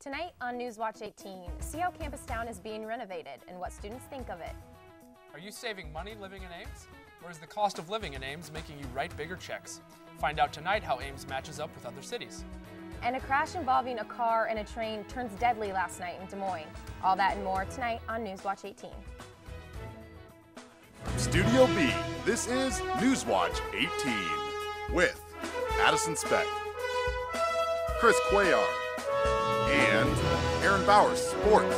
Tonight on Newswatch 18, see how Campustown is being renovated and what students think of it. Are you saving money living in Ames? Or is the cost of living in Ames making you write bigger checks? Find out tonight how Ames matches up with other cities. And a crash involving a car and a train turns deadly last night in Des Moines. All that and more tonight on Newswatch 18. From Studio B, this is Newswatch 18 with Addison Speck, Chris Cuellar, and Aaron Bauer Sports.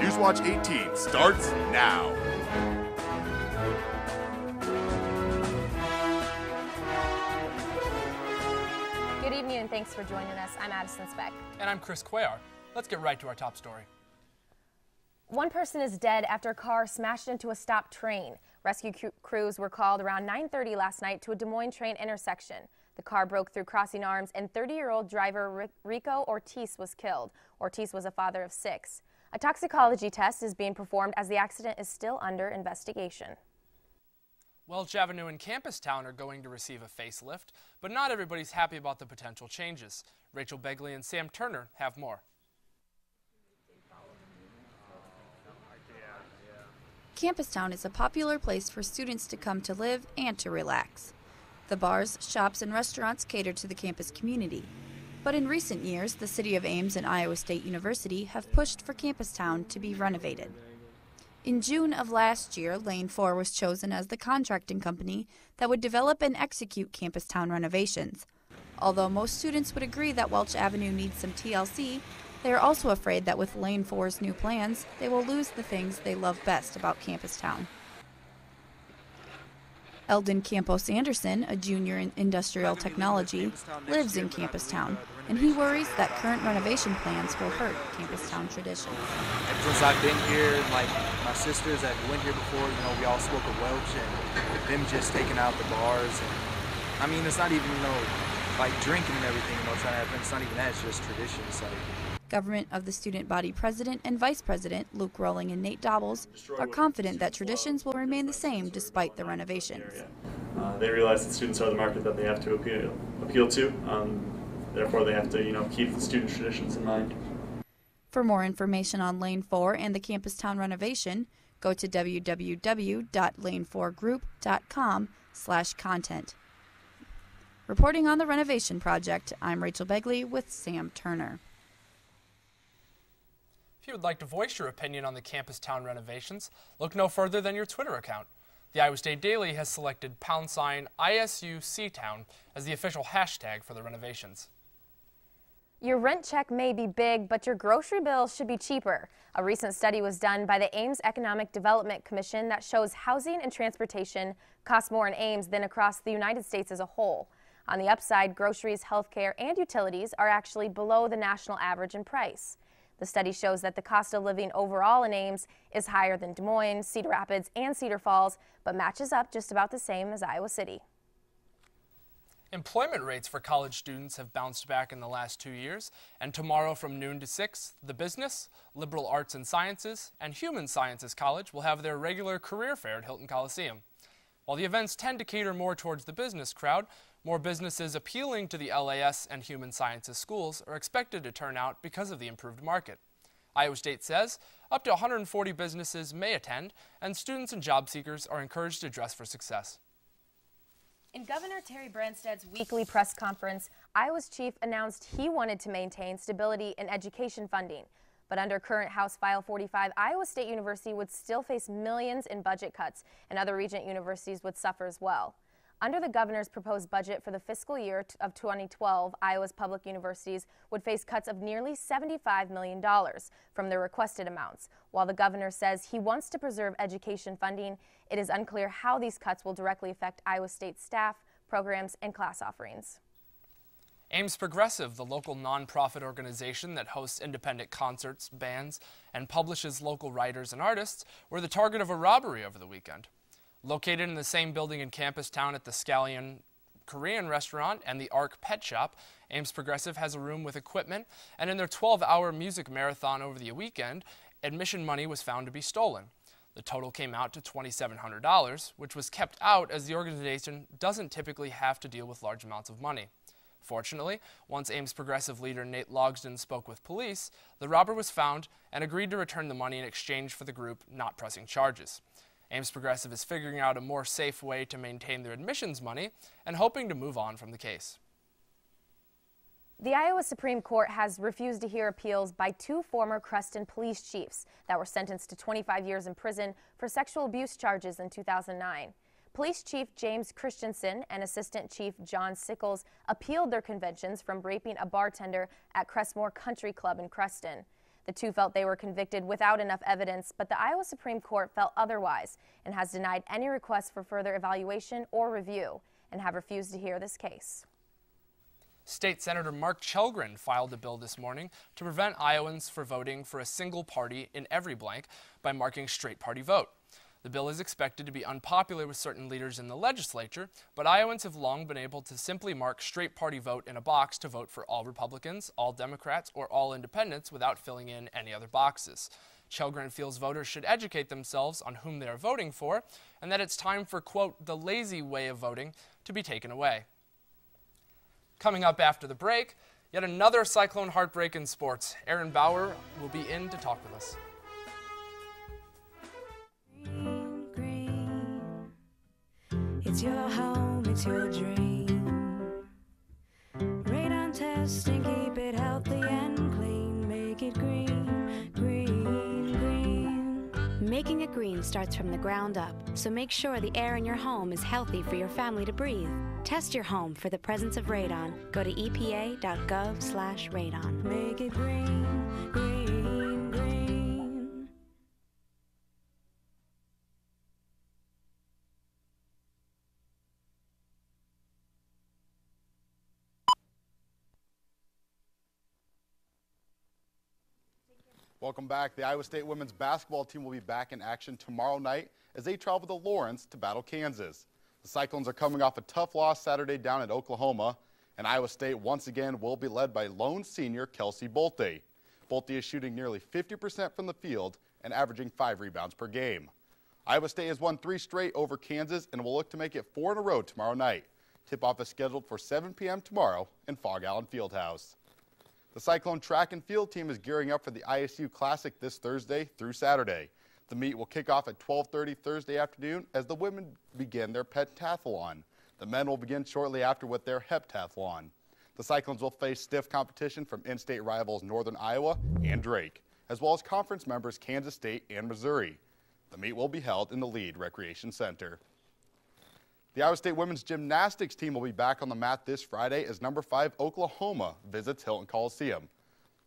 Newswatch 18 starts now. Good evening and thanks for joining us. I'm Addison Speck. And I'm Chris Cuellar. Let's get right to our top story. One person is dead after a car smashed into a stopped train. Rescue crews were called around 9:30 last night to a Des Moines train intersection. The car broke through crossing arms and 30-year-old driver Rico Ortiz was killed. Ortiz was a father of 6. A toxicology test is being performed as the accident is still under investigation. Welch Avenue and Campustown are going to receive a facelift, but not everybody's happy about the potential changes. Rachael Begley and Sam Turner have more. Campustown is a popular place for students to come to live and to relax. The bars, shops, and restaurants cater to the campus community. But in recent years, the City of Ames and Iowa State University have pushed for Campustown to be renovated. In June of last year, Lane 4 was chosen as the contracting company that would develop and execute Campustown renovations. Although most students would agree that Welch Avenue needs some TLC, they are also afraid that with Lane 4's new plans, they will lose the things they love best about Campustown. Eldon Campos Anderson, a junior in industrial technology, lives in Campustown, and he worries that current renovation plans will hurt Campustown tradition. Ever since I've been here, like my sisters that went here before, we all spoke of Welch and them just taking out the bars. And, I mean, it's not even, like drinking and everything, trying to happen. It's not even that, it's just tradition. It's like, Government of the Student Body President and Vice President Luke Rowling and Nate Dobbles are confident that traditions will remain the same despite the renovations. They realize that students are the market that they have to appeal to. Therefore, they have to keep the student traditions in mind. For more information on Lane 4 and the Campustown renovation, go to www.lane4group.com/content. Reporting on the renovation project, I'm Rachael Begley with Sam Turner. If you would like to voice your opinion on the Campustown renovations, look no further than your Twitter account. The Iowa State Daily has selected #ISUCtown as the official hashtag for the renovations. Your rent check may be big, but your grocery bill should be cheaper. A recent study was done by the Ames Economic Development Commission that shows housing and transportation cost more in Ames than across the United States as a whole. On the upside, groceries, healthcare, and utilities are actually below the national average in price. The study shows that the cost of living overall in Ames is higher than Des Moines, Cedar Rapids, and Cedar Falls, but matches up just about the same as Iowa City. Employment rates for college students have bounced back in the last 2 years, and tomorrow from noon to 6, the Business, Liberal Arts and Sciences, and Human Sciences College will have their regular career fair at Hilton Coliseum. While the events tend to cater more towards the business crowd, more businesses appealing to the LAS and Human Sciences schools are expected to turn out because of the improved market. Iowa State says up to 140 businesses may attend, and students and job seekers are encouraged to dress for success. In Governor Terry Branstad's weekly press conference, Iowa's chief announced he wanted to maintain stability in education funding. But under current House File 45, Iowa State University would still face millions in budget cuts, and other Regent universities would suffer as well. Under the governor's proposed budget for the fiscal year of 2012, Iowa's public universities would face cuts of nearly $75 million from their requested amounts. While the governor says he wants to preserve education funding, it is unclear how these cuts will directly affect Iowa State staff, programs, and class offerings. Ames Progressive, the local nonprofit organization that hosts independent concerts, bands, and publishes local writers and artists, were the target of a robbery over the weekend. Located in the same building in Campustown at the Scallion Korean restaurant and the Arc Pet Shop, Ames Progressive has a room with equipment, and in their 12-hour music marathon over the weekend, admission money was found to be stolen. The total came out to $2,700, which was kept out as the organization doesn't typically have to deal with large amounts of money. Fortunately, once Ames Progressive leader Nate Logsdon spoke with police, the robber was found and agreed to return the money in exchange for the group not pressing charges. Ames Progressive is figuring out a more safe way to maintain their admissions money and hoping to move on from the case. The Iowa Supreme Court has refused to hear appeals by 2 former Creston police chiefs that were sentenced to 25 years in prison for sexual abuse charges in 2009. Police Chief James Christensen and Assistant Chief John Sickles appealed their convictions from raping a bartender at Crestmore Country Club in Creston. The 2 felt they were convicted without enough evidence, but the Iowa Supreme Court felt otherwise and has denied any request for further evaluation or review and have refused to hear this case. State Senator Mark Chelgren filed a bill this morning to prevent Iowans from voting for a single party in every blank by marking straight party vote. The bill is expected to be unpopular with certain leaders in the legislature, but Iowans have long been able to simply mark straight party vote in a box to vote for all Republicans, all Democrats, or all independents without filling in any other boxes. Chelgren feels voters should educate themselves on whom they are voting for, and that it's time for, quote, the lazy way of voting to be taken away. Coming up after the break, yet another Cyclone heartbreak in sports. Aaron Bauer will be in to talk with us. It's your home, it's your dream. Radon testing, keep it healthy and clean. Make it green, green, green. Making it green starts from the ground up, so make sure the air in your home is healthy for your family to breathe. Test your home for the presence of radon. Go to epa.gov/radon. Make it green, green, green. Welcome back. The Iowa State women's basketball team will be back in action tomorrow night as they travel to Lawrence to battle Kansas. The Cyclones are coming off a tough loss Saturday down at Oklahoma, and Iowa State once again will be led by lone senior Kelsey Bolte. Bolte is shooting nearly 50% from the field and averaging 5 rebounds per game. Iowa State has won 3 straight over Kansas and will look to make it 4 in a row tomorrow night. Tip-off is scheduled for 7 p.m. tomorrow in Fog Allen Fieldhouse. The Cyclone track and field team is gearing up for the ISU Classic this Thursday through Saturday. The meet will kick off at 12:30 Thursday afternoon as the women begin their pentathlon. The men will begin shortly after with their heptathlon. The Cyclones will face stiff competition from in-state rivals Northern Iowa and Drake, as well as conference members Kansas State and Missouri. The meet will be held in the Lead Recreation Center. The Iowa State women's gymnastics team will be back on the mat this Friday as number 5 Oklahoma visits Hilton Coliseum.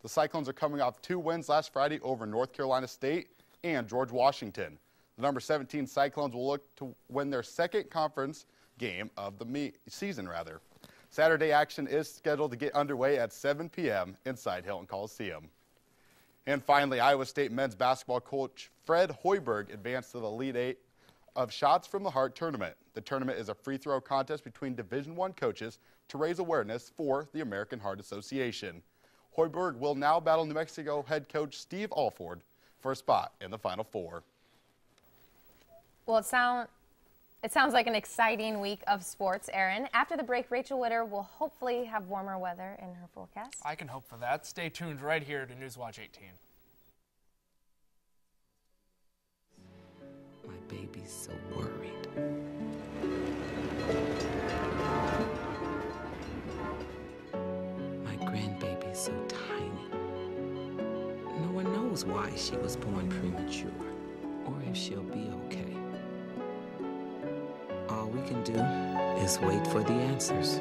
The Cyclones are coming off 2 wins last Friday over North Carolina State and George Washington. The number 17 Cyclones will look to win their second conference game of the season. Saturday action is scheduled to get underway at 7 p.m. inside Hilton Coliseum. And finally, Iowa State men's basketball coach Fred Hoiberg advanced to the Elite 8 of Shots from the Heart tournament. The tournament is a free throw contest between Division I coaches to raise awareness for the American Heart Association. Hoiberg will now battle New Mexico head coach Steve Alford for a spot in the Final Four. Well, it sounds like an exciting week of sports, Aaron. After the break, Rachael Witter will hopefully have warmer weather in her forecast. I can hope for that. Stay tuned right here to Newswatch 18. My baby's so worried. My grandbaby's so tiny. No one knows why she was born premature or if she'll be okay. All we can do is wait for the answers.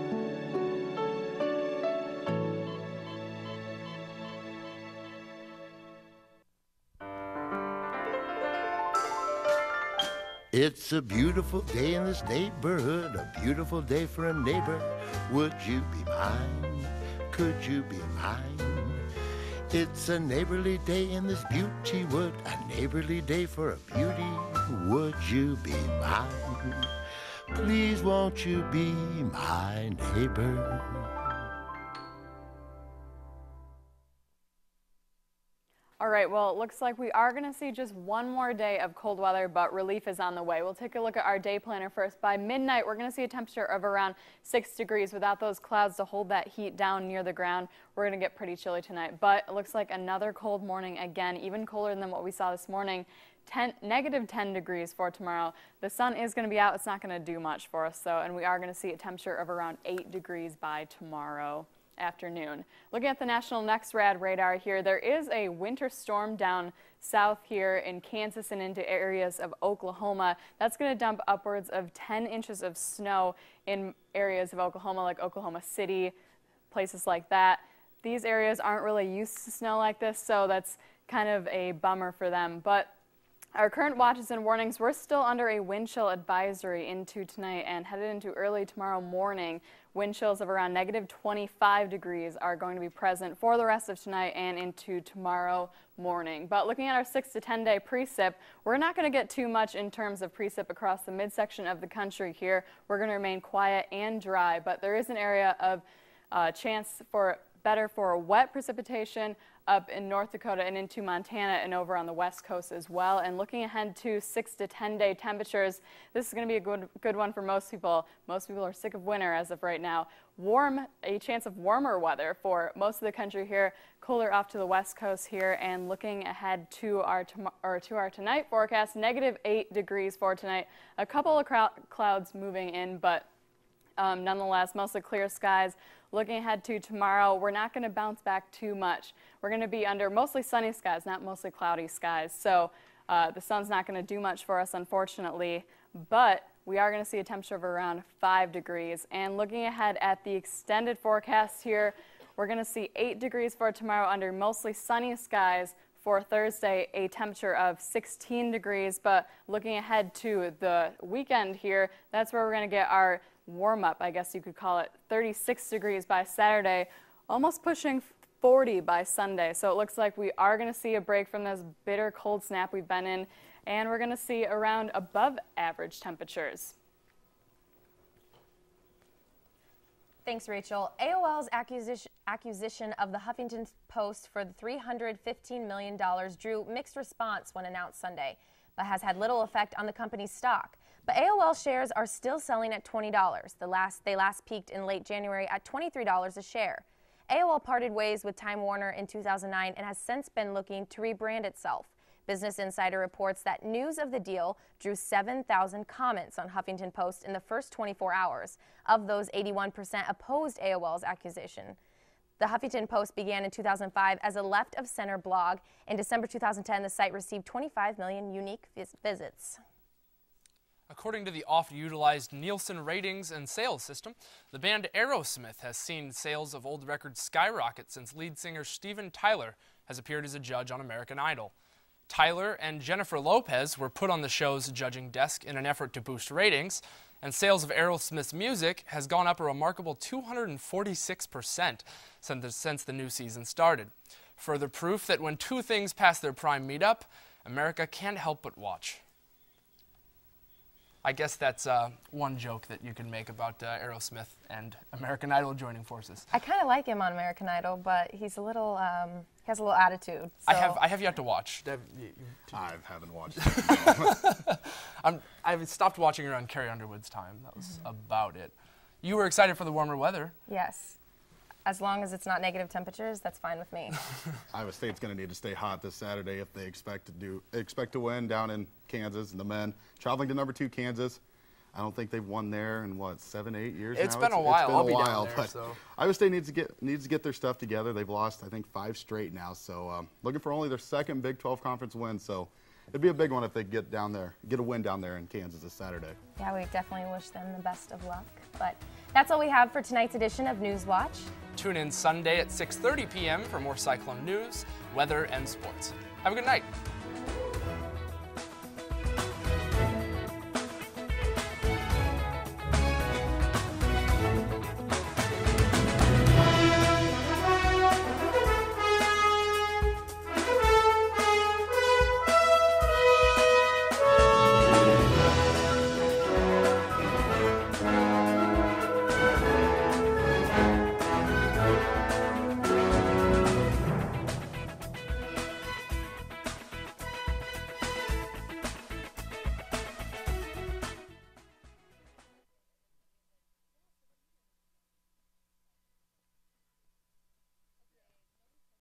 It's a beautiful day in this neighborhood, a beautiful day for a neighbor. Would you be mine? Could you be mine? It's a neighborly day in this beauty wood, a neighborly day for a beauty. Would you be mine? Please won't you be my neighbor? All right, well, it looks like we are going to see just one more day of cold weather, but relief is on the way. We'll take a look at our day planner first. By midnight, we're going to see a temperature of around 6 degrees. Without those clouds to hold that heat down near the ground, we're going to get pretty chilly tonight. But it looks like another cold morning again, even colder than what we saw this morning. Negative 10 degrees for tomorrow. The sun is going to be out. It's not going to do much for us, though, and we are going to see a temperature of around 8 degrees by tomorrow afternoon. Looking at the National NextRad radar here, there is a winter storm down south here in Kansas and into areas of Oklahoma. That's going to dump upwards of 10 inches of snow in areas of Oklahoma, like Oklahoma City, places like that. These areas aren't really used to snow like this, so that's kind of a bummer for them. But our current watches and warnings, we're still under a wind chill advisory into tonight and headed into early tomorrow morning. Wind chills of around negative 25 degrees are going to be present for the rest of tonight and into tomorrow morning. But looking at our 6 to 10 day precip, we're not going to get too much in terms of precip across the midsection of the country here. We're going to remain quiet and dry, but there is an area of chance for better for wet precipitation up in North Dakota and into Montana and over on the west coast as well. And looking ahead to 6 to 10 day temperatures, this is going to be a good one for most people. Most people are sick of winter as of right now. A chance of warmer weather for most of the country here, cooler off to the west coast here. And looking ahead to our tonight forecast, negative 8 degrees for tonight. A couple of clouds moving in, but nonetheless, mostly clear skies. Looking ahead to tomorrow, we're not going to bounce back too much. We're going to be under mostly sunny skies, not mostly cloudy skies. So the sun's not going to do much for us, unfortunately. But we are going to see a temperature of around 5 degrees. And looking ahead at the extended forecast here, we're going to see 8 degrees for tomorrow under mostly sunny skies. For Thursday, a temperature of 16 degrees. But looking ahead to the weekend here, that's where we're going to get our warm-up, I guess you could call it. 36 degrees by Saturday, almost pushing 40 by Sunday. So it looks like we are going to see a break from this bitter cold snap we've been in, and we're going to see around above average temperatures. Thanks, Rachel. AOL's acquisition of the Huffington Post for the $315 million drew mixed response when announced Sunday, but has had little effect on the company's stock. But AOL shares are still selling at $20. They last peaked in late January at $23 a share. AOL parted ways with Time Warner in 2009 and has since been looking to rebrand itself. Business Insider reports that news of the deal drew 7,000 comments on Huffington Post in the first 24 hours. Of those, 81% opposed AOL's acquisition. The Huffington Post began in 2005 as a left-of-center blog. In December 2010, the site received 25 million unique visits. According to the oft-utilized Nielsen ratings and sales system, the band Aerosmith has seen sales of old records skyrocket since lead singer Steven Tyler has appeared as a judge on American Idol. Tyler and Jennifer Lopez were put on the show's judging desk in an effort to boost ratings, and sales of Aerosmith's music has gone up a remarkable 246% since the new season started. Further proof that when two things pass their prime meetup, America can't help but watch. I guess that's one joke that you can make about Aerosmith and American Idol joining forces. I kind of like him on American Idol, but he's a little, he has a little attitude. So. I have yet to watch. I haven't watched it. I've stopped watching around Carrie Underwood's time. That was about it. You were excited for the warmer weather. Yes. As long as it's not negative temperatures, that's fine with me. Iowa State's going to need to stay hot this Saturday if they expect to win down in Kansas, and the men traveling to number 2 Kansas. I don't think they've won there in what, 7, 8 years now? It's been a while. I'll be down there, so. Iowa State needs to get their stuff together. They've lost, I think, 5 straight now. So looking for only their second Big 12 conference win. So it'd be a big one if they get down there, get a win down there in Kansas this Saturday. Yeah, we definitely wish them the best of luck. But that's all we have for tonight's edition of Newswatch. Tune in Sunday at 6:30 p.m. for more Cyclone news, weather, and sports. Have a good night.